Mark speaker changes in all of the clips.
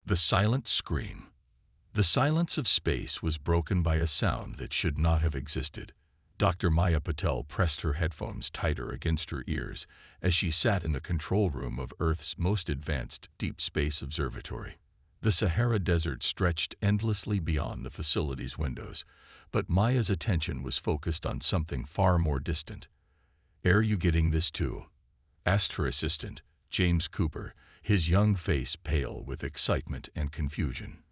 Speaker 1: The silent scream. The silence of space was broken by a sound that should not have existed. Dr. Maya Patel pressed her headphones tighter against her ears as she sat in the control room of Earth's most advanced deep space observatory. The Sahara Desert stretched endlessly beyond the facility's windows, but Maya's attention was focused on something far more distant. "Are you getting this too?" asked her assistant, James Cooper, his young face pale with excitement and confusion.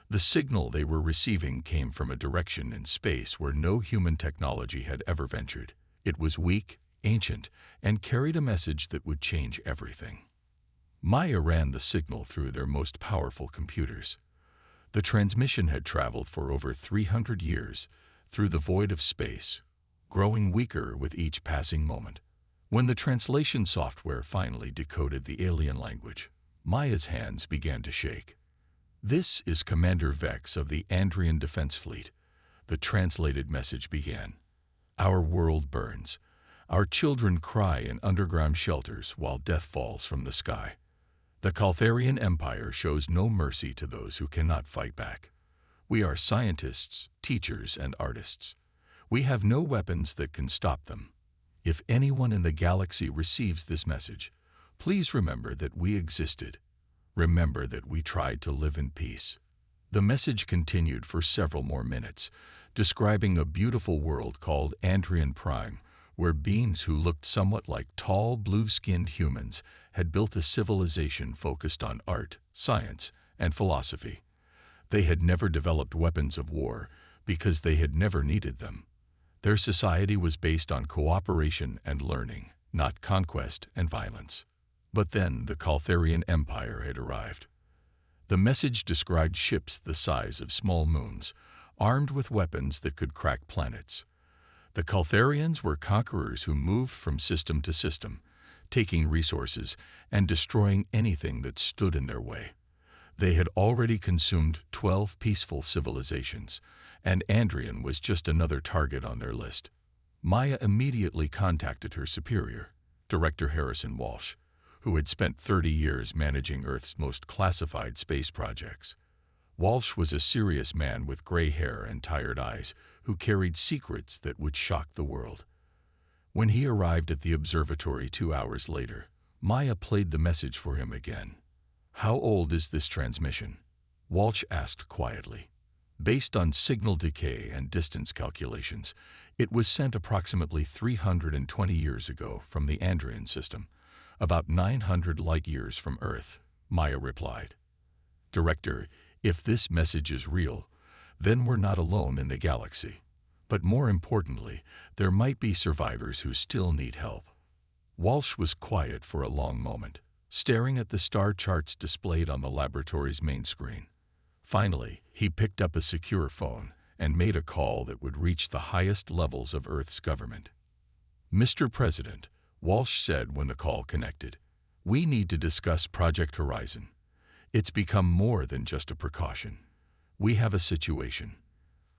Speaker 1: The signal they were receiving came from a direction in space where no human technology had ever ventured. It was weak, ancient, and carried a message that would change everything. Maya ran the signal through their most powerful computers. The transmission had traveled for over 300 years through the void of space, growing weaker with each passing moment. When the translation software finally decoded the alien language, Maya's hands began to shake. "This is Commander Vex of the Andrian Defense Fleet," the translated message began. "Our world burns. Our children cry in underground shelters while death falls from the sky. The Caltharian Empire shows no mercy to those who cannot fight back. We are scientists, teachers, and artists. We have no weapons that can stop them. If anyone in the galaxy receives this message, please remember that we existed. Remember that we tried to live in peace." The message continued for several more minutes, describing a beautiful world called Andrian Prime, where beings who looked somewhat like tall, blue-skinned humans had built a civilization focused on art, science, and philosophy. They had never developed weapons of war because they had never needed them. Their society was based on cooperation and learning, not conquest and violence. But then the Caltharian Empire had arrived. The message described ships the size of small moons, armed with weapons that could crack planets. The Caltharians were conquerors who moved from system to system, taking resources and destroying anything that stood in their way. They had already consumed 12 peaceful civilizations, and Andrian was just another target on their list. Maya immediately contacted her superior, Director Harrison Walsh, who had spent 30 years managing Earth's most classified space projects. Walsh was a serious man with gray hair and tired eyes who carried secrets that would shock the world. When he arrived at the observatory 2 hours later, Maya played the message for him again. "How old is this transmission?" Walsh asked quietly. Based on signal decay and distance calculations, it was sent approximately 320 years ago from the Andrian system, about 900 light-years from Earth, Maya replied. "Director, if this message is real, then we're not alone in the galaxy. But more importantly, there might be survivors who still need help." Walsh was quiet for a long moment, staring at the star charts displayed on the laboratory's main screen. Finally, he picked up a secure phone and made a call that would reach the highest levels of Earth's government. "Mr. President," Walsh said when the call connected, "we need to discuss Project Horizon. It's become more than just a precaution. We have a situation."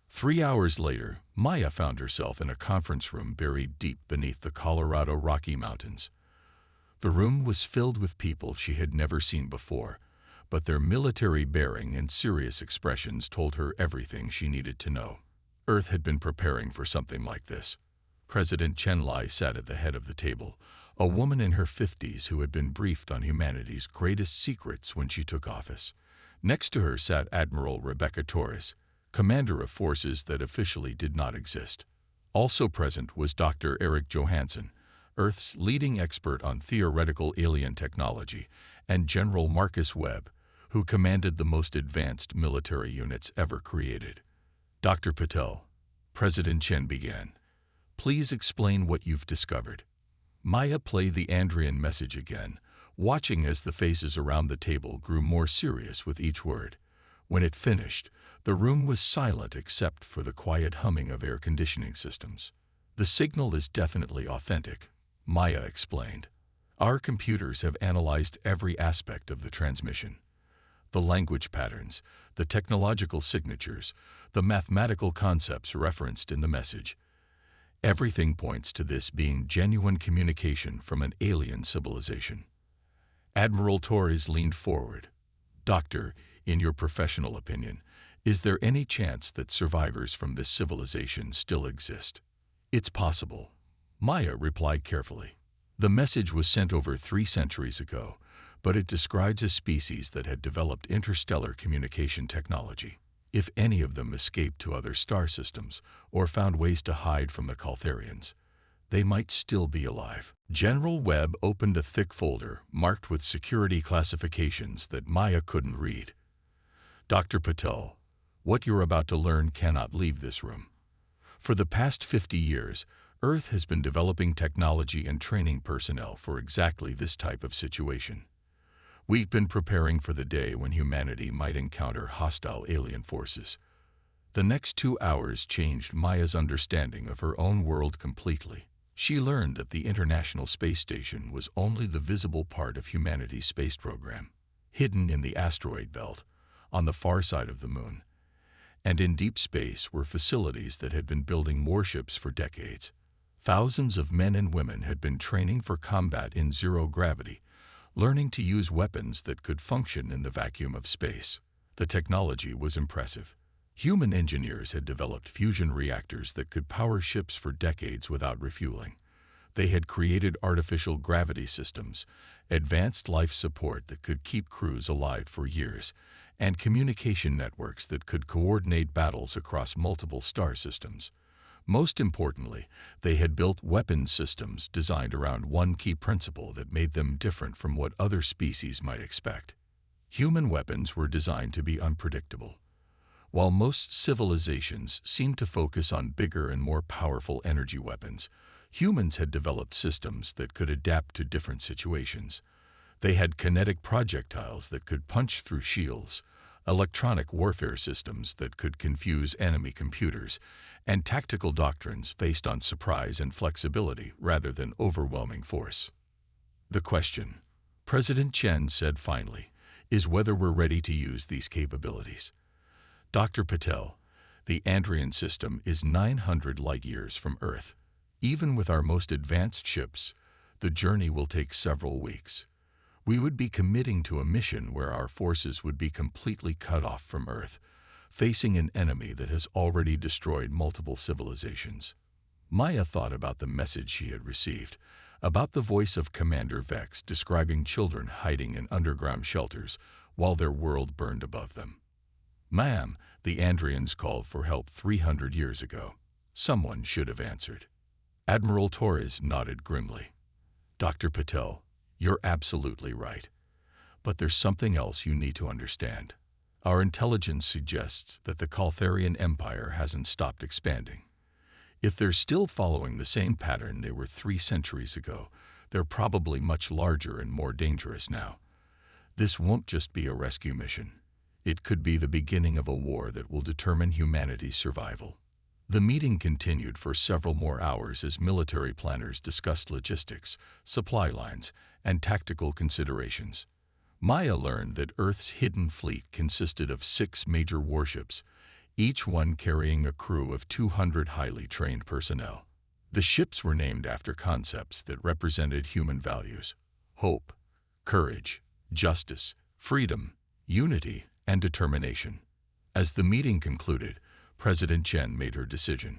Speaker 1: 3 hours later, Maya found herself in a conference room buried deep beneath the Colorado Rocky Mountains. The room was filled with people she had never seen before, but their military bearing and serious expressions told her everything she needed to know. Earth had been preparing for something like this. President Chen-Lai sat at the head of the table, a woman in her 50s who had been briefed on humanity's greatest secrets when she took office. Next to her sat Admiral Rebecca Torres, commander of forces that officially did not exist. Also present was Dr. Eric Johansson, Earth's leading expert on theoretical alien technology, and General Marcus Webb, who commanded the most advanced military units ever created. "Dr. Patel," President Chen began, "please explain what you've discovered." Maya played the Andrian message again, watching as the faces around the table grew more serious with each word. When it finished, the room was silent except for the quiet humming of air conditioning systems. "The signal is definitely authentic," Maya explained. "Our computers have analyzed every aspect of the transmission. The language patterns, the technological signatures, the mathematical concepts referenced in the message. Everything points to this being genuine communication from an alien civilization." Admiral Torres leaned forward. Doctor, in your professional opinion, is there any chance that survivors from this civilization still exist? It's possible, Maya replied carefully. The message was sent over 3 centuries ago, but it describes a species that had developed interstellar communication technology. If any of them escaped to other star systems or found ways to hide from the Caltharians, they might still be alive. General Webb opened a thick folder marked with security classifications that Maya couldn't read. Dr. Patel, what you're about to learn cannot leave this room. For the past 50 years, Earth has been developing technology and training personnel for exactly this type of situation. We've been preparing for the day when humanity might encounter hostile alien forces. The next 2 hours changed Maya's understanding of her own world completely. She learned that the International Space Station was only the visible part of humanity's space program, hidden in the asteroid belt, on the far side of the moon. And in deep space were facilities that had been building warships for decades. Thousands of men and women had been training for combat in zero gravity, learning to use weapons that could function in the vacuum of space. The technology was impressive. Human engineers had developed fusion reactors that could power ships for decades without refueling. They had created artificial gravity systems, advanced life support that could keep crews alive for years, and communication networks that could coordinate battles across multiple star systems. Most importantly, they had built weapons systems designed around one key principle that made them different from what other species might expect. Human weapons were designed to be unpredictable. While most civilizations seemed to focus on bigger and more powerful energy weapons, humans had developed systems that could adapt to different situations. They had kinetic projectiles that could punch through shields, electronic warfare systems that could confuse enemy computers, and tactical doctrines based on surprise and flexibility rather than overwhelming force. The question, President Chen said finally, is whether we're ready to use these capabilities. Dr. Patel, the Andrian system is 900 light-years from Earth. Even with our most advanced ships, the journey will take several weeks. We would be committing to a mission where our forces would be completely cut off from Earth, facing an enemy that has already destroyed multiple civilizations. Maya thought about the message she had received, about the voice of Commander Vex describing children hiding in underground shelters while their world burned above them. Ma'am, the Andrians called for help 300 years ago. Someone should have answered. Admiral Torres nodded grimly. Dr. Patel, you're absolutely right. But there's something else you need to understand. Our intelligence suggests that the Caltharian Empire hasn't stopped expanding. If they're still following the same pattern they were 3 centuries ago, they're probably much larger and more dangerous now. This won't just be a rescue mission. It could be the beginning of a war that will determine humanity's survival. The meeting continued for several more hours as military planners discussed logistics, supply lines, and tactical considerations. Maya learned that Earth's hidden fleet consisted of 6 major warships, each one carrying a crew of 200 highly trained personnel. The ships were named after concepts that represented human values: hope, courage, justice, freedom, unity, and determination. As the meeting concluded, President Chen made her decision.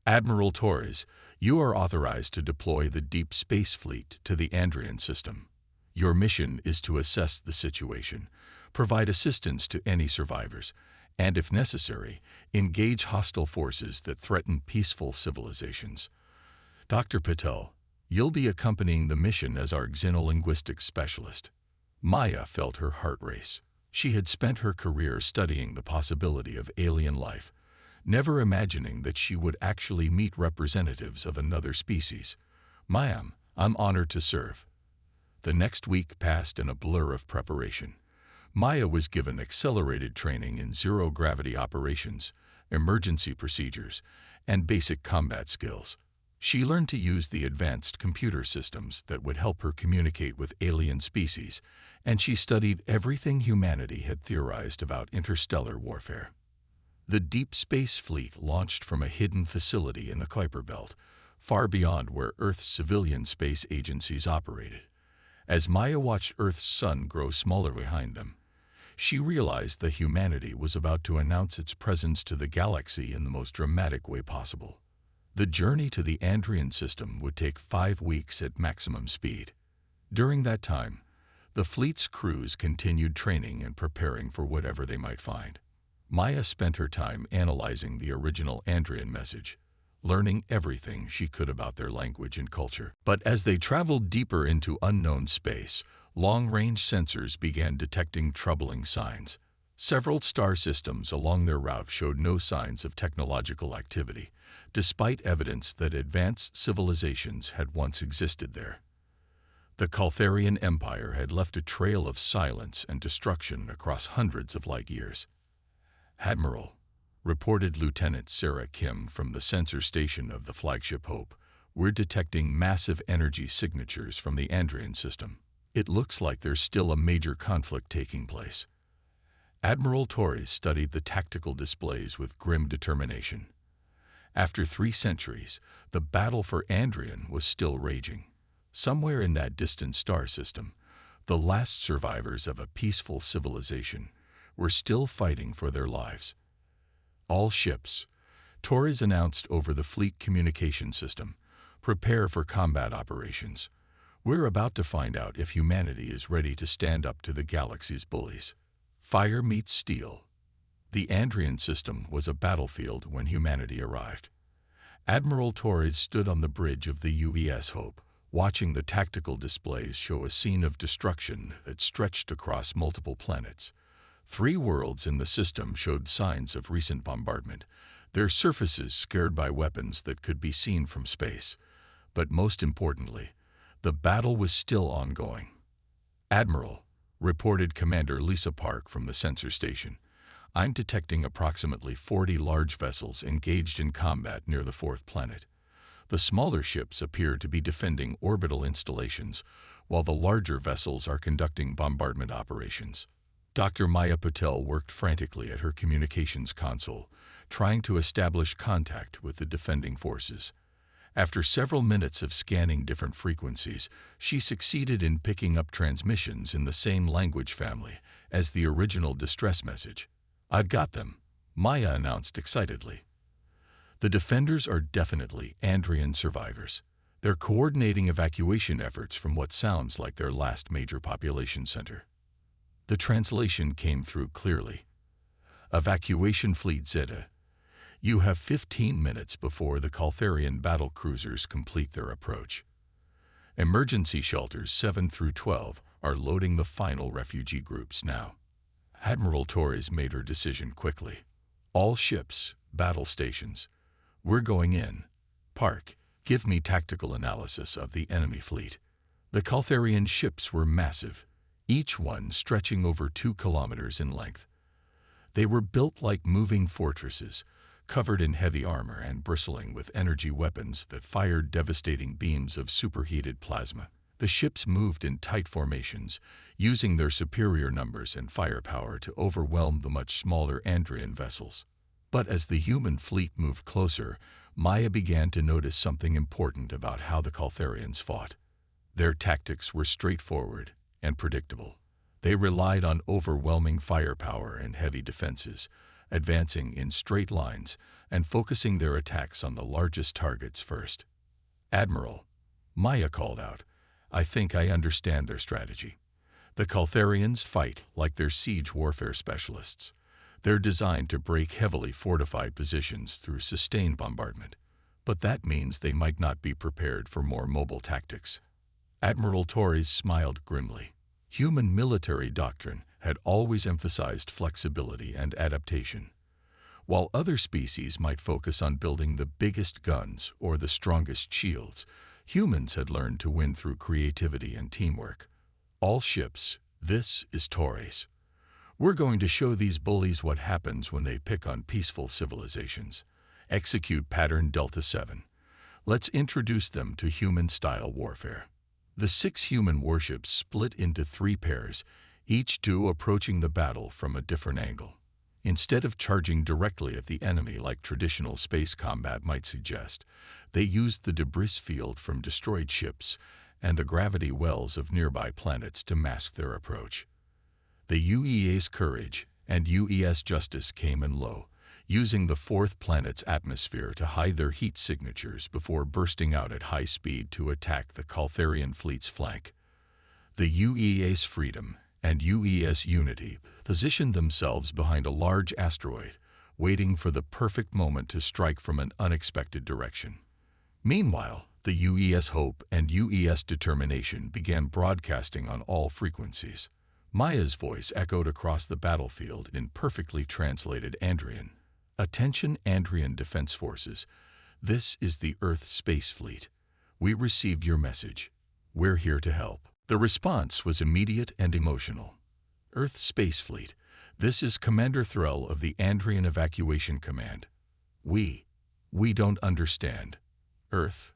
Speaker 1: Admiral Torres, you are authorized to deploy the Deep Space Fleet to the Andrian system. Your mission is to assess the situation, provide assistance to any survivors, and, if necessary, engage hostile forces that threaten peaceful civilizations. Dr. Patel, you'll be accompanying the mission as our xenolinguistics specialist. Maya felt her heart race. She had spent her career studying the possibility of alien life, never imagining that she would actually meet representatives of another species. Ma'am, I'm honored to serve. The next week passed in a blur of preparation. Maya was given accelerated training in zero-gravity operations, emergency procedures, and basic combat skills. She learned to use the advanced computer systems that would help her communicate with alien species, and she studied everything humanity had theorized about interstellar warfare. The Deep Space Fleet launched from a hidden facility in the Kuiper Belt, far beyond where Earth's civilian space agencies operated. As Maya watched Earth's sun grow smaller behind them, She realized that humanity was about to announce its presence to the galaxy in the most dramatic way possible. The journey to the Andrian system would take 5 weeks at maximum speed. During that time, the fleet's crews continued training and preparing for whatever they might find. Maya spent her time analyzing the original Andrian message, learning everything she could about their language and culture. But as they traveled deeper into unknown space, long-range sensors began detecting troubling signs. Several star systems along their route showed no signs of technological activity, despite evidence that advanced civilizations had once existed there. The Caltharian Empire had left a trail of silence and destruction across hundreds of light years. "Admiral," reported Lieutenant Sarah Kim from the sensor station of the flagship Hope, "we're detecting massive energy signatures from the Andrian system. It looks like there's still a major conflict taking place." Admiral Torres studied the tactical displays with grim determination. After 3 centuries, the battle for Andrian was still raging. Somewhere in that distant star system, the last survivors of a peaceful civilization were still fighting for their lives. "All ships," Torres announced over the fleet communication system, "prepare for combat operations. We're about to find out if humanity is ready to stand up to the galaxy's bullies." Fire meets steel. The Andrian system was a battlefield when humanity arrived. Admiral Torres stood on the bridge of the UES Hope, watching the tactical displays show a scene of destruction that stretched across multiple planets. 3 worlds in the system showed signs of recent bombardment, their surfaces scarred by weapons that could be seen from space. But most importantly, the battle was still ongoing. "Admiral," reported Commander Lisa Park from the sensor station, "I'm detecting approximately 40 large vessels engaged in combat near the 4th planet. The smaller ships appear to be defending orbital installations, while the larger vessels are conducting bombardment operations." Dr. Maya Patel worked frantically at her communications console, trying to establish contact with the defending forces. After several minutes of scanning different frequencies, she succeeded in picking up transmissions in the same language family as the original distress message. "I've got them," Maya announced excitedly. "The defenders are definitely Andrian survivors. They're coordinating evacuation efforts from what sounds like their last major population center." The translation came through clearly. "Evacuation Fleet Zeta. You have 15 minutes before the Caltharian battle cruisers complete their approach. Emergency shelters 7 through 12 are loading the final refugee groups now." Admiral Torres made her decision quickly. "All ships, battle stations. We're going in. Park, give me tactical analysis of the enemy fleet." The Caltharian ships were massive, each one stretching over 2 kilometers in length. They were built like moving fortresses, covered in heavy armor and bristling with energy weapons that fired devastating beams of superheated plasma. The ships moved in tight formations, using their superior numbers and firepower to overwhelm the much smaller Andrian vessels. But as the human fleet moved closer, Maya began to notice something important about how the Caltharians fought. Their tactics were straightforward and predictable. They relied on overwhelming firepower and heavy defenses, advancing in straight lines and focusing their attacks on the largest targets first. "Admiral," Maya called out, "I think I understand their strategy. The Caltharians fight like they're siege warfare specialists. They're designed to break heavily fortified positions through sustained bombardment. But that means they might not be prepared for more mobile tactics." Admiral Torres smiled grimly. Human military doctrine had always emphasized flexibility and adaptation. While other species might focus on building the biggest guns or the strongest shields, humans had learned to win through creativity and teamwork. "All ships, this is Torres. We're going to show these bullies what happens when they pick on peaceful civilizations. Execute Pattern Delta 7. Let's introduce them to human-style warfare." The 6 human warships split into 3 pairs, each 2 approaching the battle from a different angle. Instead of charging directly at the enemy like traditional space combat might suggest, they used the debris field from destroyed ships and the gravity wells of nearby planets to mask their approach. The UEA's Courage and UES Justice came in low, using the fourth planet's atmosphere to hide their heat signatures before bursting out at high speed to attack the Caltharian fleet's flank. The UEA's Freedom and UES Unity positioned themselves behind a large asteroid, waiting for the perfect moment to strike from an unexpected direction. Meanwhile, the UES Hope and UES Determination began broadcasting on all frequencies. Maya's voice echoed across the battlefield in perfectly translated Andrian. "Attention, Andrian Defense Forces. This is the Earth Space Fleet. We received your message. We're here to help." The response was immediate and emotional. "Earth Space Fleet, this is Commander Threll of the Andrian Evacuation Command. We don't understand. Earth,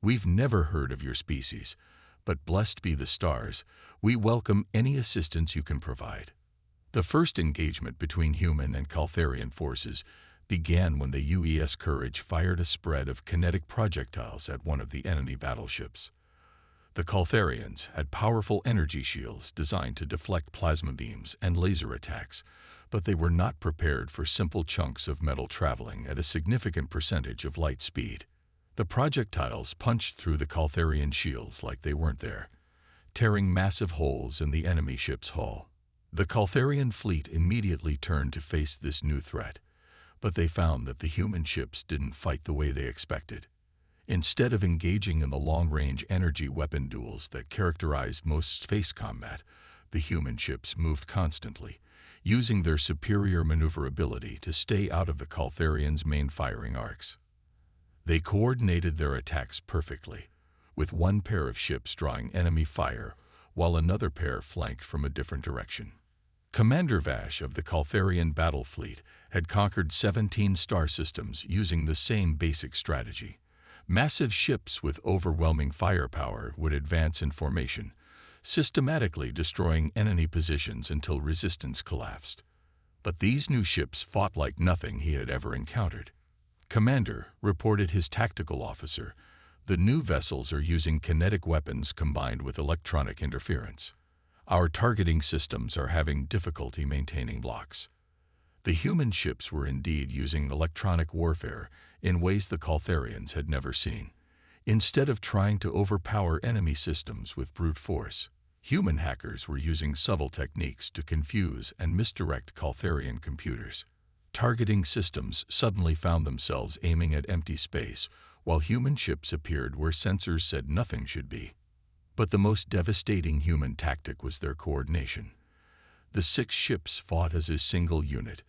Speaker 1: we've never heard of your species, but blessed be the stars, we welcome any assistance you can provide." The first engagement between human and Caltharian forces began when the UES Courage fired a spread of kinetic projectiles at one of the enemy battleships. The Caltharians had powerful energy shields designed to deflect plasma beams and laser attacks, but they were not prepared for simple chunks of metal traveling at a significant percentage of light speed. The projectiles punched through the Caltharian shields like they weren't there, tearing massive holes in the enemy ship's hull. The Caltharian fleet immediately turned to face this new threat, but they found that the human ships didn't fight the way they expected. Instead of engaging in the long-range energy weapon duels that characterized most space combat, the human ships moved constantly, using their superior maneuverability to stay out of the Caltharians' main firing arcs. They coordinated their attacks perfectly, with one pair of ships drawing enemy fire while another pair flanked from a different direction. Commander Vash of the Caltharian battle fleet had conquered 17 star systems using the same basic strategy. Massive ships with overwhelming firepower would advance in formation, systematically destroying enemy positions until resistance collapsed. But these new ships fought like nothing he had ever encountered. "Commander," reported his tactical officer, "the new vessels are using kinetic weapons combined with electronic interference. Our targeting systems are having difficulty maintaining blocks." The human ships were indeed using electronic warfare in ways the Caltharians had never seen. Instead of trying to overpower enemy systems with brute force, human hackers were using subtle techniques to confuse and misdirect Caltharian computers. Targeting systems suddenly found themselves aiming at empty space, while human ships appeared where sensors said nothing should be. But the most devastating human tactic was their coordination. The 6 ships fought as a single unit,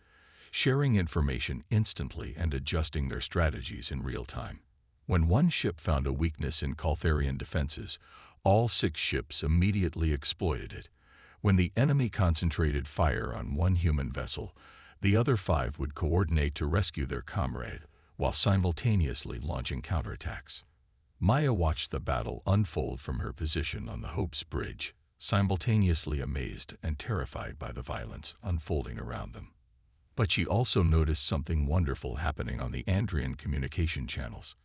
Speaker 1: sharing information instantly and adjusting their strategies in real time. When one ship found a weakness in Caltharian defenses, all 6 ships immediately exploited it. When the enemy concentrated fire on one human vessel, the other 5 would coordinate to rescue their comrade, while simultaneously launching counterattacks. Maya watched the battle unfold from her position on the Hope's bridge, simultaneously amazed and terrified by the violence unfolding around them. But she also noticed something wonderful happening on the Andrian communication channels.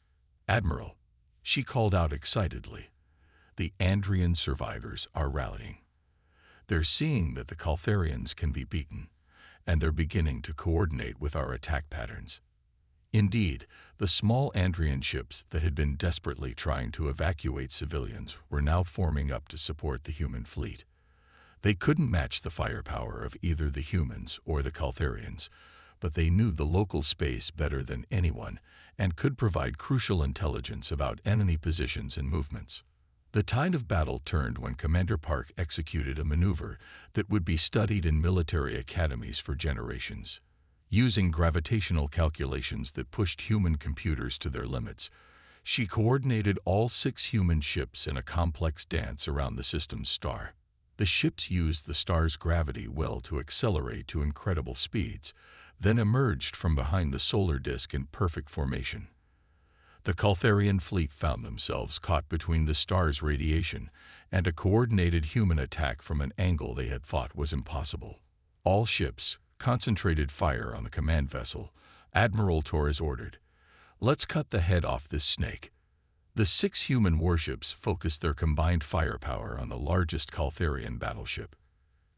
Speaker 1: "Admiral," she called out excitedly, "the Andrian survivors are rallying. They're seeing that the Caltharians can be beaten, and they're beginning to coordinate with our attack patterns." Indeed, the small Andrian ships that had been desperately trying to evacuate civilians were now forming up to support the human fleet. They couldn't match the firepower of either the humans or the Caltharians, but they knew the local space better than anyone and could provide crucial intelligence about enemy positions and movements. The tide of battle turned when Commander Park executed a maneuver that would be studied in military academies for generations. Using gravitational calculations that pushed human computers to their limits, she coordinated all 6 human ships in a complex dance around the system's star. The ships used the star's gravity well to accelerate to incredible speeds, then emerged from behind the solar disk in perfect formation. The Caltharian fleet found themselves caught between the star's radiation and a coordinated human attack from an angle they had thought was impossible. All ships concentrated fire on the command vessel. Admiral Torres ordered, "Let's cut the head off this snake." The 6 human warships focused their combined firepower on the largest Caltharian battleship.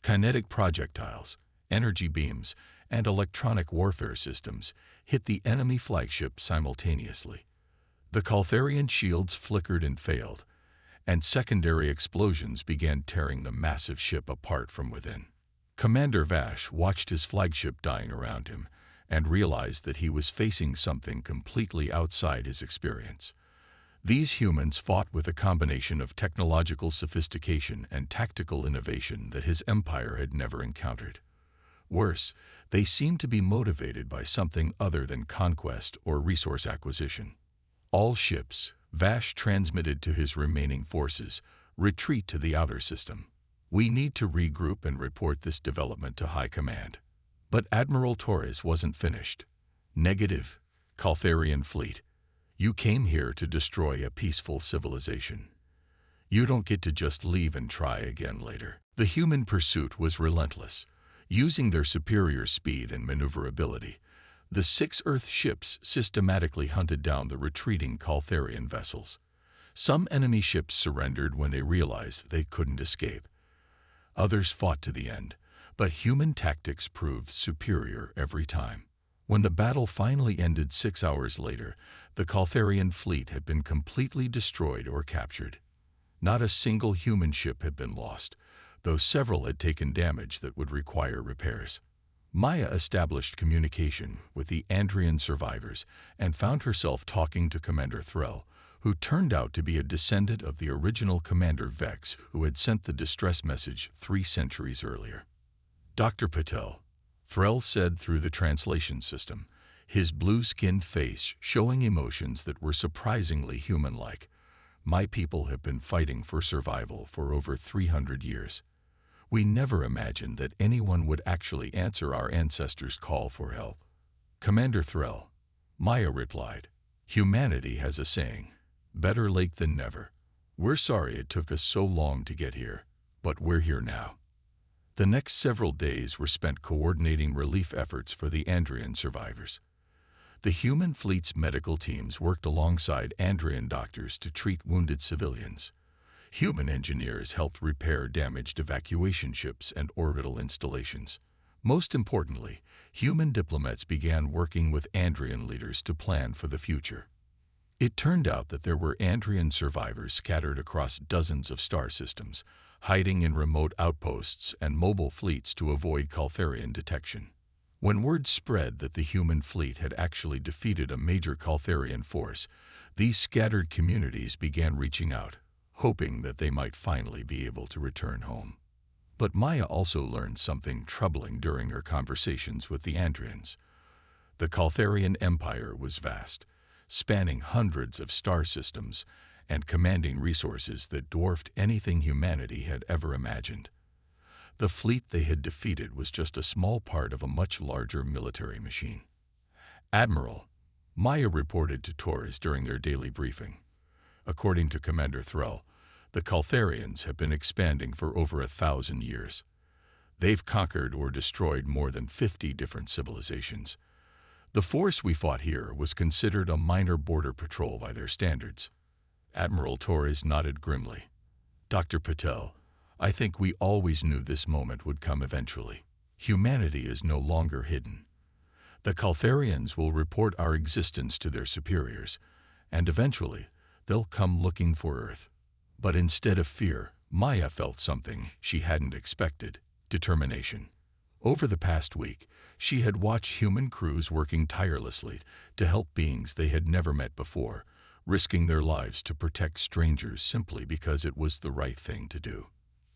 Speaker 1: Kinetic projectiles, energy beams, and electronic warfare systems hit the enemy flagship simultaneously. The Caltharian shields flickered and failed, and secondary explosions began tearing the massive ship apart from within. Commander Vash watched his flagship dying around him and realized that he was facing something completely outside his experience. These humans fought with a combination of technological sophistication and tactical innovation that his empire had never encountered. Worse, they seemed to be motivated by something other than conquest or resource acquisition. All ships, Vash transmitted to his remaining forces, retreat to the outer system. We need to regroup and report this development to High Command. But Admiral Torres wasn't finished. Negative, Caltharian fleet. You came here to destroy a peaceful civilization. You don't get to just leave and try again later. The human pursuit was relentless. Using their superior speed and maneuverability, the 6 Earth ships systematically hunted down the retreating Caltharian vessels. Some enemy ships surrendered when they realized they couldn't escape. Others fought to the end, but human tactics proved superior every time. When the battle finally ended 6 hours later, the Caltharian fleet had been completely destroyed or captured. Not a single human ship had been lost, though several had taken damage that would require repairs. Maya established communication with the Andrian survivors and found herself talking to Commander Threll, who turned out to be a descendant of the original Commander Vex who had sent the distress message 3 centuries earlier. Dr. Patel, Threll said through the translation system, his blue-skinned face showing emotions that were surprisingly human-like. My people have been fighting for survival for over 300 years. We never imagined that anyone would actually answer our ancestors' call for help. Commander Threll, Maya replied, humanity has a saying, better late than never. We're sorry it took us so long to get here, but we're here now. The next several days were spent coordinating relief efforts for the Andrian survivors. The human fleet's medical teams worked alongside Andrian doctors to treat wounded civilians. Human engineers helped repair damaged evacuation ships and orbital installations. Most importantly, human diplomats began working with Andrian leaders to plan for the future. It turned out that there were Andrian survivors scattered across dozens of star systems, hiding in remote outposts and mobile fleets to avoid Caltharian detection. When word spread that the human fleet had actually defeated a major Caltharian force, these scattered communities began reaching out, hoping that they might finally be able to return home. But Maya also learned something troubling during her conversations with the Andrians. The Caltharian Empire was vast, spanning hundreds of star systems and commanding resources that dwarfed anything humanity had ever imagined. The fleet they had defeated was just a small part of a much larger military machine. Admiral, Maya reported to Torres during their daily briefing. According to Commander Threll, the Caltharians have been expanding for over 1,000 years. They've conquered or destroyed more than 50 different civilizations. The force we fought here was considered a minor border patrol by their standards. Admiral Torres nodded grimly. Dr. Patel, I think we always knew this moment would come eventually. Humanity is no longer hidden. The Caltharians will report our existence to their superiors, and eventually they'll come looking for Earth. But instead of fear, Maya felt something she hadn't expected: determination. Over the past week, she had watched human crews working tirelessly to help beings they had never met before, risking their lives to protect strangers simply because it was the right thing to do.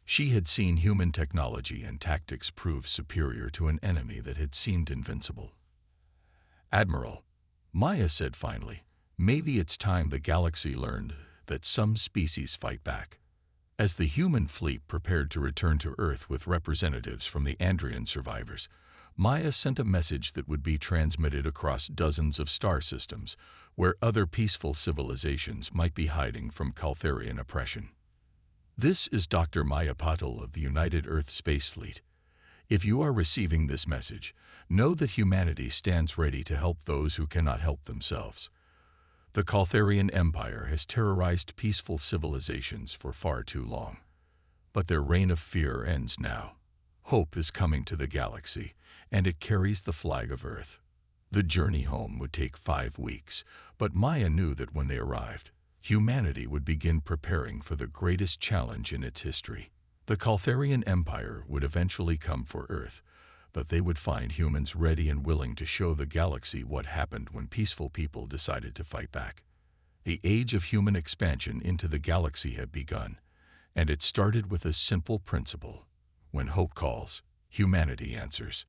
Speaker 1: She had seen human technology and tactics prove superior to an enemy that had seemed invincible. Admiral, Maya said finally, maybe it's time the galaxy learned that some species fight back. As the human fleet prepared to return to Earth with representatives from the Andrian survivors, Maya sent a message that would be transmitted across dozens of star systems where other peaceful civilizations might be hiding from Caltharian oppression. This is Dr. Maya Patel of the United Earth Space Fleet. If you are receiving this message, know that humanity stands ready to help those who cannot help themselves. The Caltharian Empire has terrorized peaceful civilizations for far too long. But their reign of fear ends now. Hope is coming to the galaxy, and it carries the flag of Earth. The journey home would take 5 weeks, but Maya knew that when they arrived, humanity would begin preparing for the greatest challenge in its history. The Caltharian Empire would eventually come for Earth, but they would find humans ready and willing to show the galaxy what happened when peaceful people decided to fight back. The age of human expansion into the galaxy had begun, and it started with a simple principle. When hope calls, humanity answers.